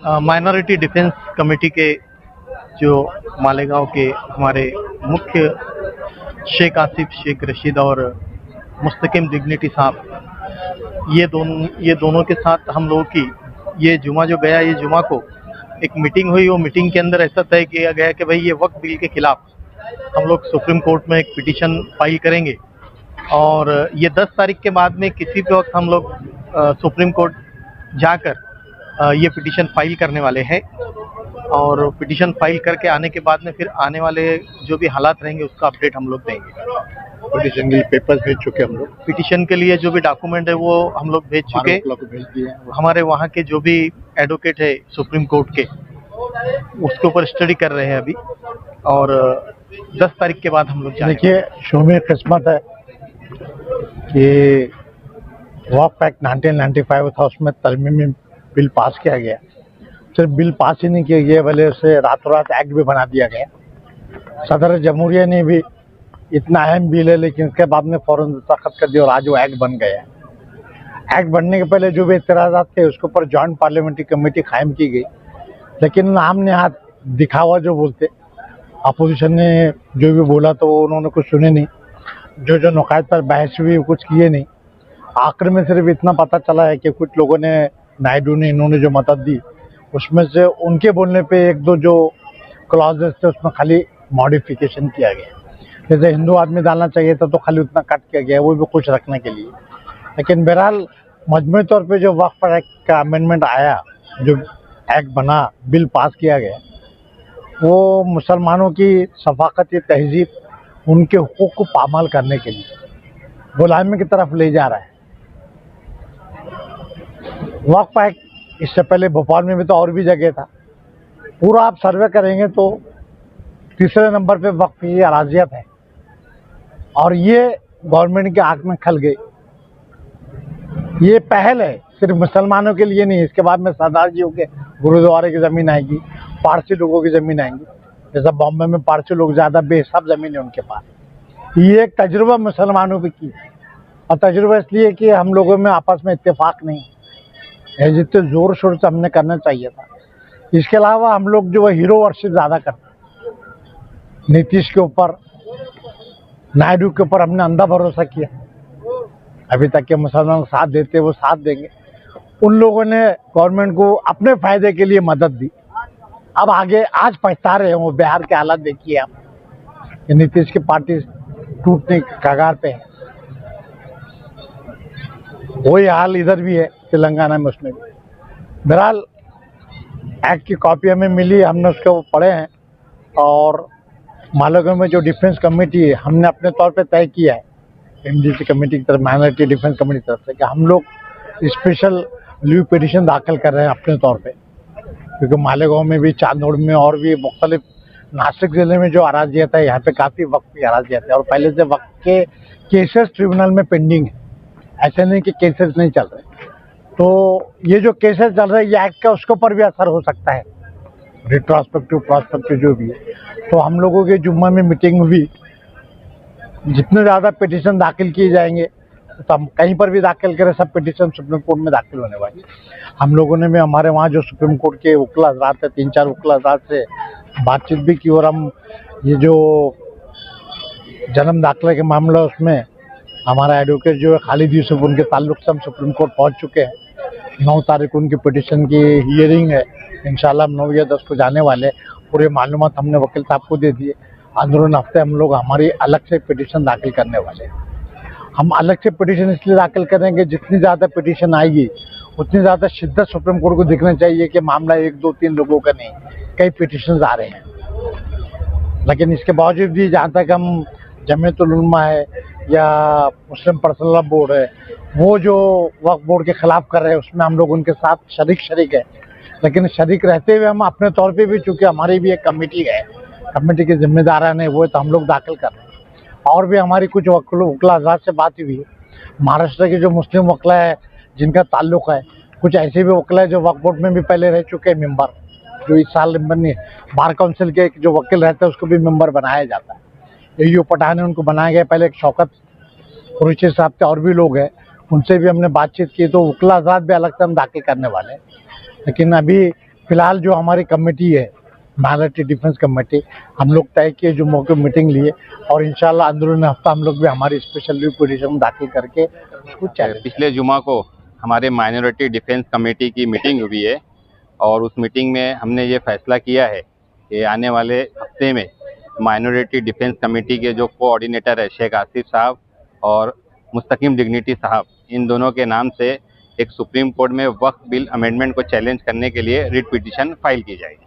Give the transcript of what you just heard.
Minority defence committee के जो मालेगांव के हमारे मुख्य शेख आसिफ शेख रशीद और मुस्तकिम डिग्निटी साहब, ये दोनों के साथ हम लोगों की ये जुमा जो गया, ये जुमा को एक मीटिंग हुई। वो मीटिंग के अंदर ऐसा तय किया गया कि भाई ये वक्फ बिल के खिलाफ हम लोग सुप्रीम कोर्ट में एक पिटीशन फाइल करेंगे और ये 10 तारीख के बाद में किसी भी वक्त हम लोग सुप्रीम कोर्ट जाकर ये पिटीशन फाइल करने वाले हैं और पिटीशन फाइल करके आने के बाद में फिर आने वाले जो भी हालात रहेंगे उसका अपडेट हम लोग देंगे। पिटीशन के लिए पेपर्स भेज चुके हम लोग, पिटीशन के लिए जो भी डॉक्यूमेंट है वो हम लोग भेज चुके, भेज दिए। हमारे वहाँ के जो भी एडवोकेट है सुप्रीम कोर्ट के, उसके ऊपर स्टडी कर रहे हैं अभी और 10 तारीख के बाद हम लोग जाएंगे। देखिए, शोमी किस्मत है कि वक्फ एक्ट 1995 था, उसमें तरमीमी बिल पास किया गया। सिर्फ बिल पास ही नहीं किया गया बल्कि उसे रातों रात एक्ट भी बना दिया गया। सदर जमहूरिया ने भी इतना अहम बिल है लेकिन उसके बाद में फौरन दस्तखत कर दिया और आज वो एक्ट बन गया। एक्ट बनने के पहले जो भी इतराज़ात थे उसके ऊपर जॉइंट पार्लियामेंट्री कमेटी कायम की गई, लेकिन हमने हाथ दिखावा जो बोलते, अपोजिशन ने जो भी बोला तो उन्होंने कुछ सुने नहीं, जो नुकात पर बहस हुई कुछ किए नहीं। आखिर में सिर्फ इतना पता चला है कि कुछ लोगों ने, नायडू ने, इन्होंने जो मदद दी उसमें से उनके बोलने पे एक दो जो क्लॉजेस थे उसमें खाली मॉडिफिकेशन किया गया। जैसे हिंदू आदमी डालना चाहिए था तो खाली उतना कट किया गया, वो भी कुछ रखने के लिए। लेकिन बहरहाल मजमूई तौर पे जो वक्फ एक्ट का अमेंडमेंट आया, जो एक्ट बना, बिल पास किया गया, वो मुसलमानों की सफाकती तहजीब, उनके हुकूक को पामाल करने के लिए गुलामी की तरफ ले जा रहा है। वक्फ एक्ट इससे पहले भोपाल में भी तो और भी जगह था। पूरा आप सर्वे करेंगे तो तीसरे नंबर पे वक्फ की अराजियत है और ये गवर्नमेंट के आंख में खल गई। ये पहल है सिर्फ मुसलमानों के लिए नहीं, इसके बाद में सरदारजियों के गुरुद्वारे की ज़मीन आएगी, पारसी लोगों की ज़मीन आएंगी। जैसा बॉम्बे में पारसी लोग ज़्यादा बेहिसाब ज़मीन है उनके पास। ये एक तजुर्बा मुसलमानों पे की और तजुर्बा इसलिए कि हम लोगों में आपस में इत्तेफाक नहीं है, जितने ज़ोर शोर से हमने करना चाहिए था। इसके अलावा हम लोग जो हीरो वर्शिप ज़्यादा करते, नीतीश के ऊपर, नायडू के ऊपर हमने अंधा भरोसा किया। अभी तक के मुसलमान साथ देते, वो साथ देंगे। उन लोगों ने गवर्नमेंट को अपने फायदे के लिए मदद दी, अब आगे आज पछता रहे हैं। वो बिहार के हालात देखिए आप, नीतीश की पार्टी टूटने के कगार पे है। वही हाल इधर भी है तेलंगाना में, उसमें भी। बहरहाल एक्ट की कॉपी हमें मिली, हमने उसको पढ़े हैं और मालेगांव में जो डिफेंस कमेटी है हमने अपने तौर पे तय किया है, एमडीसी कमेटी की तरफ, माइनॉरिटी डिफेंस कमेटी की तरफ से, कि हम लोग स्पेशल लीव पिटीशन दाखिल कर रहे हैं अपने तौर पे, क्योंकि मालेगांव में भी, चांदोड़ में और भी मुख्तलिफ, नासिक ज़िले में जो अराजियत है, यहाँ पे काफ़ी वक्त की अराजियत है और पहले से वक्त के केसेस ट्रिब्यूनल में पेंडिंग है। ऐसे नहीं कि केसेस नहीं चल रहे, तो ये जो केसेस चल रहे हैं ये एक्ट का उसके ऊपर भी असर हो सकता है, रिट्रोस्पेक्टिव प्रोस्पेक्टिव जो भी है। तो हम लोगों के जुम्मा में मीटिंग हुई, जितने ज़्यादा पिटीशन दाखिल किए जाएंगे तो हम कहीं पर भी दाखिल करें, सब पिटीशन सुप्रीम कोर्ट में दाखिल होने वाली। हम लोगों ने भी हमारे वहाँ जो सुप्रीम कोर्ट के वकील हज़रात थे, 3-4 वकील हज़रात से बातचीत भी की और हम ये जो जन्म दाखिले के मामला, उसमें हमारा एडवोकेट जो है खालिद यूसुफ, उनके ताल्लुक से हम सुप्रीम कोर्ट पहुँच चुके हैं। 9 तारीख को उनकी पिटीशन की हियरिंग है, इंशाल्लाह हम 9 या 10 को जाने वाले। पूरे मालूमात हमने वकील साहब को दे दिए। अंदरून हफ्ते हम लोग हमारी अलग से पिटीशन दाखिल करने वाले हैं। हम अलग से पिटीशन इसलिए दाखिल करेंगे, जितनी ज़्यादा पिटीशन आएगी उतनी ज़्यादा शिद्दत सुप्रीम कोर्ट को दिखना चाहिए कि मामला 1, 2, 3 लोगों का नहीं, कई पिटीशन आ रहे हैं। लेकिन इसके बावजूद भी जहाँ तक हम जमीयतुल उलमा है या मुस्लिम पर्सनल लॉ बोर्ड है, वो जो वक्फ बोर्ड के खिलाफ कर रहे हैं, उसमें हम लोग उनके साथ शरीक है। लेकिन शरीक रहते हुए हम अपने तौर पे भी, चूँकि हमारी भी एक कमेटी है, कमेटी के जिम्मेदारान है वो, तो हम लोग दाखिल कर रहे हैं। और भी हमारी कुछ वकील हज़रात से बात हुई है। महाराष्ट्र के जो मुस्लिम वकील है जिनका ताल्लुक़ है, कुछ ऐसे भी वकील है जो वक्फ बोर्ड में भी पहले रह चुके हैं मेंबर, जो इस साल बने बार काउंसिल के जो वकील रहते हैं उसको भी मेंबर बनाया जाता है। यू पठान है, उनको बनाया गया। पहले एक शौकत कुरैशी साहब थे, और भी लोग हैं, उनसे भी हमने बातचीत की, तो वकील हज़रात भी अलग से हम दाखिल करने वाले हैं। लेकिन अभी फिलहाल जो हमारी कमेटी है माइनॉरिटी डिफेंस कमेटी, हम लोग तय किए जो मौके मीटिंग लिए और इंशाल्लाह अंदरूनी हफ्ता हम लोग भी हमारी स्पेशल रिव्यू पिटीशन दाखिल करके उसको चैलेंज। पिछले जुमा को हमारे माइनॉरिटी डिफेंस कमेटी की मीटिंग हुई है और उस मीटिंग में हमने ये फैसला किया है कि आने वाले हफ्ते में माइनॉरिटी डिफेंस कमेटी के जो कोऑर्डिनेटर है शेख आसिफ साहब और मुस्तकिम डिग्निटी साहब, इन दोनों के नाम से एक सुप्रीम कोर्ट में वक्फ बिल अमेंडमेंट को चैलेंज करने के लिए रिट पिटीशन फाइल की जाएगी।